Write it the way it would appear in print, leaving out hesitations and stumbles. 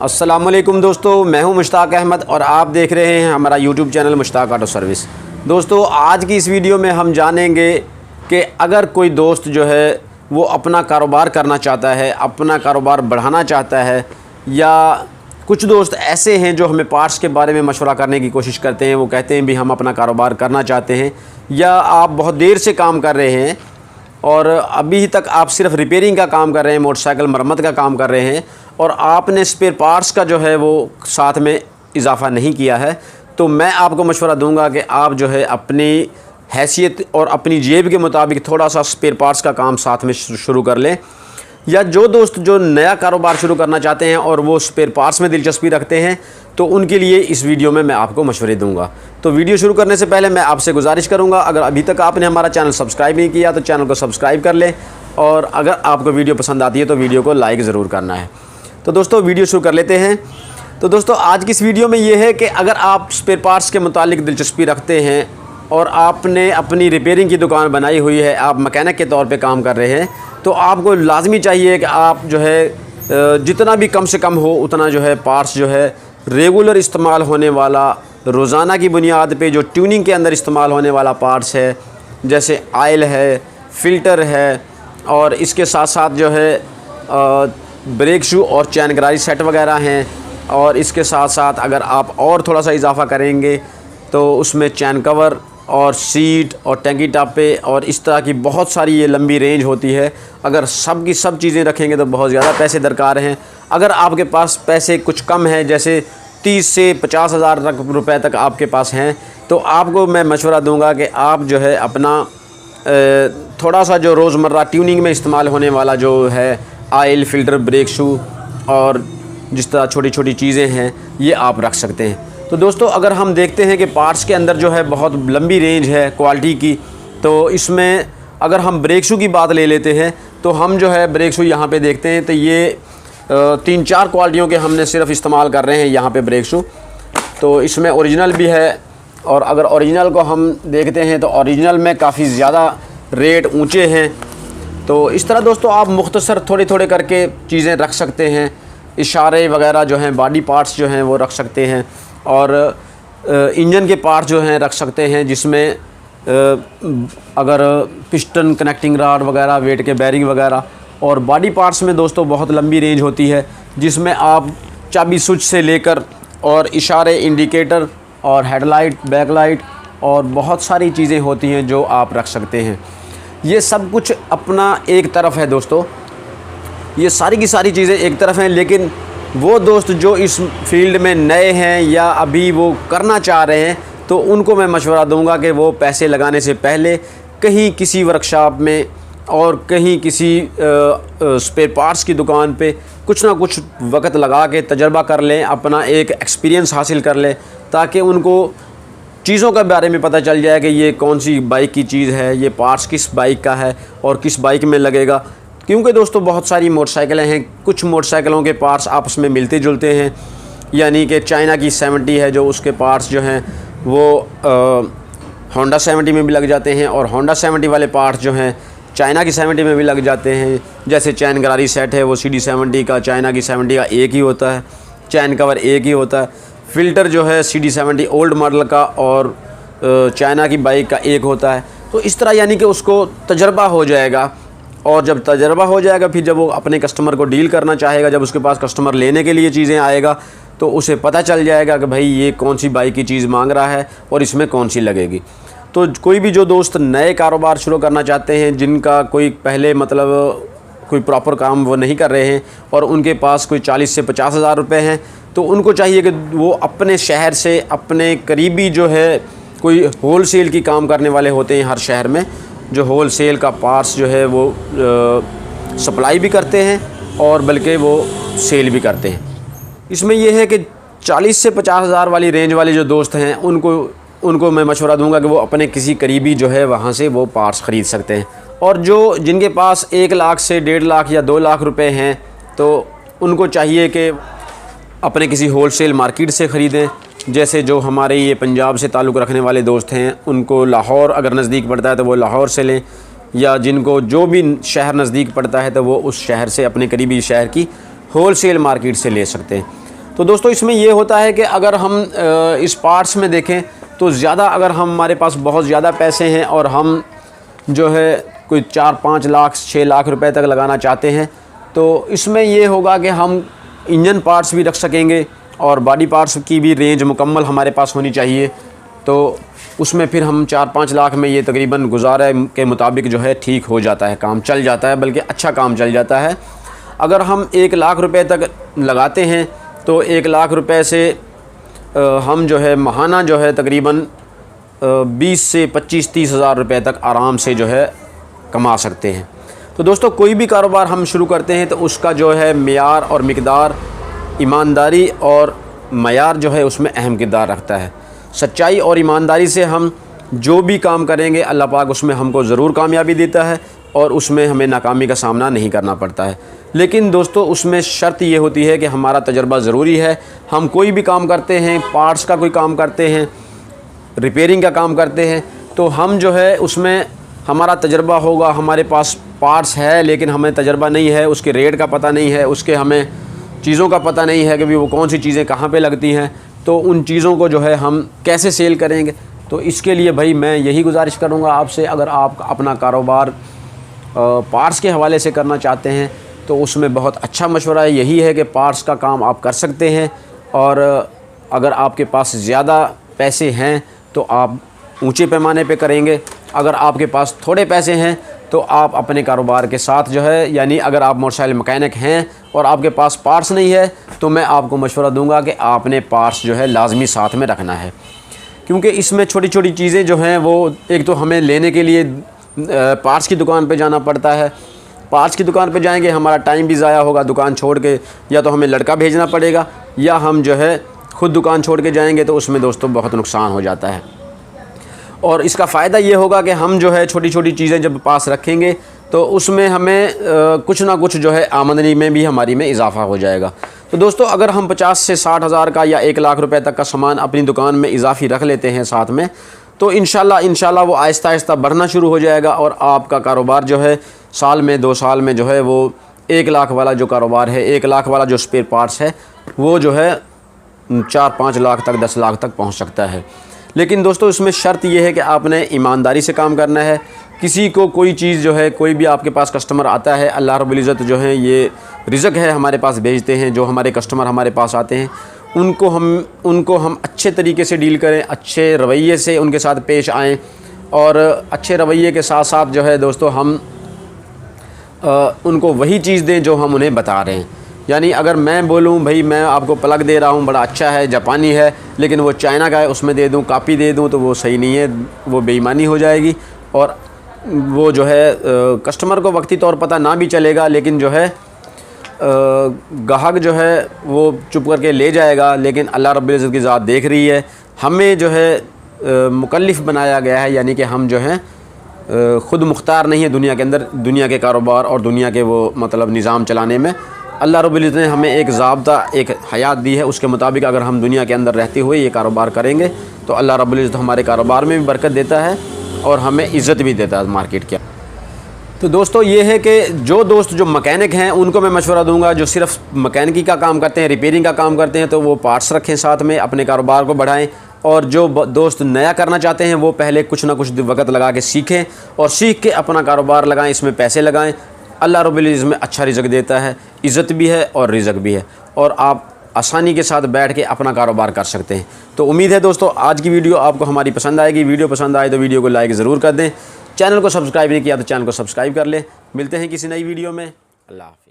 अस्सलामुअलैकुम दोस्तों, मैं हूं मुश्ताक अहमद और आप देख रहे हैं हमारा YouTube channel Mushtaq auto service. दोस्तों, आज की इस वीडियो में हम जानेंगे कि अगर कोई दोस्त जो है वो अपना कारोबार करना चाहता है, अपना कारोबार बढ़ाना चाहता है, या कुछ दोस्त ऐसे हैं जो हमें पार्ट्स के बारे में मशवरा करने की कोशिश करते हैं। वो कहते हैं भी हम अपना कारोबार करना चाहते हैं, या आप बहुत देर से काम कर रहे हैं और अभी तक आप सिर्फ रिपेयरिंग का काम कर रहे हैं, मोटरसाइकिल मरम्मत का काम कर रहे हैं और आपने स्पेयर पार्ट्स का जो है वो साथ में इजाफ़ा नहीं किया है। तो मैं आपको मशवरा दूंगा कि आप जो है अपनी हैसियत और अपनी जेब के मुताबिक थोड़ा सा स्पेयर पार्ट्स का काम साथ में शुरू कर लें। या जो दोस्त जो नया कारोबार शुरू करना चाहते हैं और वो स्पेयर पार्ट्स में दिलचस्पी रखते हैं, तो उनके लिए इस वीडियो में मैं आपको मशवरे दूंगा। तो वीडियो शुरू करने से पहले मैं आपसे गुजारिश करूंगा, अगर अभी तक आपने हमारा चैनल सब्सक्राइब नहीं किया तो चैनल को सब्सक्राइब कर लें, और अगर आपको वीडियो पसंद आती है तो वीडियो को लाइक ज़रूर करना है। तो दोस्तों, वीडियो शुरू कर लेते हैं। तो दोस्तों, आज की इस वीडियो में ये है कि अगर आप स्पेयर पार्ट्स के मुतालिक दिलचस्पी रखते हैं और आपने अपनी रिपेयरिंग की दुकान बनाई हुई है, आप मैकेनिक के तौर पे काम कर रहे हैं, तो आपको लाजमी चाहिए कि आप जो है जितना भी कम से कम हो उतना जो है पार्ट्स जो है रेगुलर इस्तेमाल होने वाला, रोज़ाना की बुनियाद पे जो ट्यूनिंग के अंदर इस्तेमाल होने वाला पार्ट्स है, जैसे आयल है, फ़िल्टर है, और इसके साथ साथ जो है ब्रेक शू और चैन गरारी सेट वगैरह हैं। और इसके साथ साथ अगर आप और थोड़ा सा इजाफ़ा करेंगे तो उसमें चैन कवर और सीट और टैंकी टापे और इस तरह की बहुत सारी ये लंबी रेंज होती है। अगर सब की सब चीज़ें रखेंगे तो बहुत ज़्यादा पैसे दरकार हैं। अगर आपके पास पैसे कुछ कम हैं, जैसे 30 से 50 हज़ार रुपये तक आपके पास हैं, तो आपको मैं मशवरा दूंगा कि आप जो है अपना थोड़ा सा जो रोज़मर्रा ट्यूनिंग में इस्तेमाल होने वाला जो है आयल, फ़िल्टर, ब्रेक शू और जिस तरह छोटी छोटी चीज़ें हैं, ये आप रख सकते हैं। तो दोस्तों, अगर हम देखते हैं कि पार्ट्स के अंदर जो है बहुत लंबी रेंज है क्वालिटी की, तो इसमें अगर हम ब्रेक शू की बात ले लेते हैं तो हम जो है ब्रेक शू यहाँ पे देखते हैं तो ये 3-4 क्वालिटियों के हमने सिर्फ इस्तेमाल कर रहे हैं यहाँ पे ब्रेक शू। तो इसमें ओरिजिनल भी है, और अगर ओरिजिनल को हम देखते हैं तो ओरिजिनल में काफ़ी ज़्यादा रेट ऊँचे हैं। तो इस तरह दोस्तों आप मुख्तसर थोड़े थोड़े करके चीज़ें रख सकते हैं। इशारे वगैरह जो हैं, बॉडी पार्ट्स जो हैं वो रख सकते हैं, और इंजन के पार्ट्स जो हैं रख सकते हैं, जिसमें अगर पिस्टन, कनेक्टिंग रॉड वगैरह, वेट के बैरिंग वगैरह। और बॉडी पार्ट्स में दोस्तों बहुत लंबी रेंज होती है, जिसमें आप चाबी स्विच से लेकर और इशारे, इंडिकेटर और हेडलाइट, बैकलाइट और बहुत सारी चीज़ें होती हैं जो आप रख सकते हैं। ये सब कुछ अपना एक तरफ है दोस्तों, ये सारी की सारी चीज़ें एक तरफ हैं। लेकिन वो दोस्त जो इस फील्ड में नए हैं या अभी वो करना चाह रहे हैं, तो उनको मैं मशवरा दूंगा कि वो पैसे लगाने से पहले कहीं किसी वर्कशॉप में और कहीं किसी स्पेयर पार्ट्स की दुकान पे कुछ ना कुछ वक्त लगा के तजर्बा कर लें, अपना एक एक्सपीरियंस हासिल कर लें, ताकि उनको चीज़ों के बारे में पता चल जाए कि ये कौन सी बाइक की चीज़ है, ये पार्ट्स किस बाइक का है और किस बाइक में लगेगा। क्योंकि दोस्तों बहुत सारी मोटरसाइकिलें हैं, कुछ मोटरसाइकिलों के पार्ट्स आपस में मिलते जुलते हैं, यानी कि चाइना की 70 है जो उसके पार्ट्स जो हैं वो होंडा 70 में भी लग जाते हैं, और होंडा 70 वाले पार्ट्स जो हैं चाइना की 70 में भी लग जाते हैं। जैसे चैन गरारी सेट है वो CD 70 का, चाइना की 70 का एक ही होता है, चैन कवर एक ही होता है। फ़िल्टर जो है CD 70 ओल्ड मॉडल का और चाइना की बाइक का एक होता है। तो इस तरह यानी कि उसको तजर्बा हो जाएगा, और जब तजर्बा हो जाएगा फिर जब वो अपने कस्टमर को डील करना चाहेगा, जब उसके पास कस्टमर लेने के लिए चीज़ें आएगा, तो उसे पता चल जाएगा कि भाई ये कौन सी बाइक की चीज़ मांग रहा है और इसमें कौन सी लगेगी। तो कोई भी जो दोस्त नए कारोबार शुरू करना चाहते हैं, जिनका कोई पहले मतलब कोई प्रॉपर काम वो नहीं कर रहे हैं और उनके पास कोई 40 से 50 हज़ार रुपये हैं, तो उनको चाहिए कि वो अपने शहर से, अपने करीबी जो है कोई होल सेल की काम करने वाले होते हैं हर शहर में, जो होल सेल का पार्ट्स जो है वो सप्लाई भी करते हैं और बल्कि वो सेल भी करते हैं। इसमें यह है कि 40 से 50 हज़ार वाली रेंज वाले जो दोस्त हैं उनको मैं मशवरा दूंगा कि वो अपने किसी करीबी जो है वहाँ से वो पार्ट्स ख़रीद सकते हैं। और जो जिनके पास 1 लाख से 1.5 लाख या 2 लाख रुपए हैं, तो उनको चाहिए कि अपने किसी होल सेल मार्केट से ख़रीदें। जैसे जो हमारे ये पंजाब से ताल्लुक़ रखने वाले दोस्त हैं, उनको लाहौर अगर नज़दीक पड़ता है तो वो लाहौर से लें, या जिनको जो भी शहर नज़दीक पड़ता है तो वो उस शहर से, अपने करीबी शहर की होल सेल मार्केट से ले सकते हैं। तो दोस्तों इसमें ये होता है कि अगर हम इस पार्ट्स में देखें तो ज़्यादा, अगर हमारे पास बहुत ज़्यादा पैसे हैं और हम जो है कोई 4-5 लाख 6 लाख रुपए तक लगाना चाहते हैं, तो इसमें ये होगा कि हम इंजन पार्ट्स भी रख सकेंगे और बॉडी पार्ट्स की भी रेंज मुकम्मल हमारे पास होनी चाहिए। तो उसमें फिर हम 4-5 लाख में ये तकरीबन गुजारे के मुताबिक जो है ठीक हो जाता है, काम चल जाता है, बल्कि अच्छा काम चल जाता है। अगर हम 1 लाख रुपए तक लगाते हैं तो 1 लाख रुपए से हम जो है माहाना जो है तकरीबन 20 से 25-30 हज़ार रुपये तक आराम से जो है कमा सकते हैं। तो दोस्तों कोई भी कारोबार हम शुरू करते हैं तो उसका जो है मियार और मिकदार, ईमानदारी और मयार जो है उसमें अहम किरदार रखता है। सच्चाई और ईमानदारी से हम जो भी काम करेंगे अल्लाह पाक उसमें हमको ज़रूर कामयाबी देता है और उसमें हमें नाकामी का सामना नहीं करना पड़ता है। लेकिन दोस्तों उसमें शर्त ये होती है कि हमारा तजर्बा ज़रूरी है। हम कोई भी काम करते हैं, पार्ट्स का कोई काम करते हैं, रिपेयरिंग का काम करते हैं, तो हम जो है उसमें हमारा तजर्बा होगा। हमारे पास पार्ट्स है लेकिन हमें तजर्बा नहीं है, उसके रेट का पता नहीं है, उसके हमें चीज़ों का पता नहीं है कि वो कौन सी चीज़ें कहाँ पे लगती हैं, तो उन चीज़ों को जो है हम कैसे सेल करेंगे। तो इसके लिए भाई मैं यही गुजारिश करूँगा आपसे, अगर आप अपना कारोबार पार्ट्स के हवाले से करना चाहते हैं तो उसमें बहुत अच्छा मशवरा यही है कि पार्ट्स का काम आप कर सकते हैं। और अगर आपके पास ज़्यादा पैसे हैं तो आप ऊंचे पैमाने पे करेंगे। अगर आपके पास थोड़े पैसे हैं तो आप अपने कारोबार के साथ जो है, यानी अगर आप मोटरसाइकिल मैकेनिक हैं और आपके पास पार्ट्स नहीं है तो मैं आपको मशवरा दूंगा कि आपने पार्ट्स जो है लाजमी साथ में रखना है, क्योंकि इसमें छोटी छोटी चीज़ें जो हैं वो एक तो हमें लेने के लिए पार्ट्स की दुकान पे जाना पड़ता है। पार्ट्स की दुकान पे जाएंगे हमारा टाइम भी ज़ाया होगा दुकान छोड़ के, या तो हमें लड़का भेजना पड़ेगा या हम जो है ख़ुद दुकान छोड़ के जाएंगे, तो उसमें दोस्तों बहुत नुकसान हो जाता है। और इसका फ़ायदा ये होगा कि हम जो है छोटी छोटी चीज़ें जब पास रखेंगे तो उसमें हमें कुछ ना कुछ जो है आमदनी में भी हमारी में इजाफ़ा हो जाएगा। तो दोस्तों अगर हम 50 से 60 हज़ार का या 1 लाख रुपए तक का सामान अपनी दुकान में इजाफ़ी रख लेते हैं साथ में, तो इंशाल्लाह वो आहिस्ता आहिस्ता बढ़ना शुरू हो जाएगा और आपका कारोबार जो है साल में 2 साल में जो है वो 1 लाख वाला जो कारोबार है, 1 लाख वाला जो स्पेयर पार्ट्स है वो जो है 4-5 लाख तक 10 लाख तक पहुंच सकता है। लेकिन दोस्तों इसमें शर्त यह है कि आपने ईमानदारी से काम करना है। किसी को कोई चीज़ जो है, कोई भी आपके पास कस्टमर आता है, अल्लाह रब्बुल इज़्ज़त जो है ये रिज़्क़ है हमारे पास भेजते हैं। जो हमारे कस्टमर हमारे पास आते हैं उनको हम अच्छे तरीके से डील करें, अच्छे रवैये से उनके साथ पेश आएँ और अच्छे रवैये के साथ साथ जो है दोस्तों हम उनको वही चीज़ दें जो हम उन्हें बता रहे हैं। यानी अगर मैं बोलूँ भाई मैं आपको प्लग दे रहा हूँ, बड़ा अच्छा है, जापानी है, लेकिन वो चाइना का है, उसमें दे दूँ, कॉपी दे दूँ, तो वो सही नहीं है, वो बेईमानी हो जाएगी और वो जो है कस्टमर को वक्ती तौर पता ना भी चलेगा, लेकिन जो है ग्राहक जो है वो चुप करके ले जाएगा। लेकिन अल्लाह रब्बुल इज़्ज़त की ज़ात देख रही है, हमें जो है मुकल्लिफ़ बनाया गया है, यानी कि हम जो है ख़ुद मुख्तार नहीं है दुनिया के अंदर, दुनिया के कारोबार और दुनिया के वो मतलब निज़ाम चलाने में। अल्लाह रब्बुल इज़्ज़त ने हमें एक ज़ाब्ता, एक हयात दी है, उसके मुताबिक अगर हम दुनिया के अंदर रहते हुए ये कारोबार करेंगे तो अल्लाह रब्बुल इज़्ज़त हमारे कारोबार में भी बरकत देता है और हमें इज़्ज़त भी देता है मार्केट के। तो दोस्तों ये है कि जो दोस्त जो मैकेनिक हैं उनको मैं मशवरा दूंगा, जो सिर्फ मैकेनिकी का काम करते हैं, रिपेयरिंग का काम करते हैं, तो वो पार्ट्स रखें साथ में, अपने कारोबार को बढ़ाएं। और जो दोस्त नया करना चाहते हैं वो पहले कुछ ना कुछ वक्त लगा के सीखें और सीख के अपना कारोबार लगाएं, इसमें पैसे लगाएं। अल्लाह रब्बुल इज़्ज़त में अच्छा रिज़्क़ देता है, इज़्ज़त भी है और रिज़्क़ भी है, और आप आसानी के साथ बैठ के अपना कारोबार कर सकते हैं। तो उम्मीद है दोस्तों आज की वीडियो आपको हमारी पसंद आएगी। वीडियो पसंद आए तो वीडियो को लाइक ज़रूर कर दें। चैनल को सब्सक्राइब नहीं किया तो चैनल को सब्सक्राइब कर लें। मिलते हैं किसी नई वीडियो में। अल्लाह हाफ़िज़।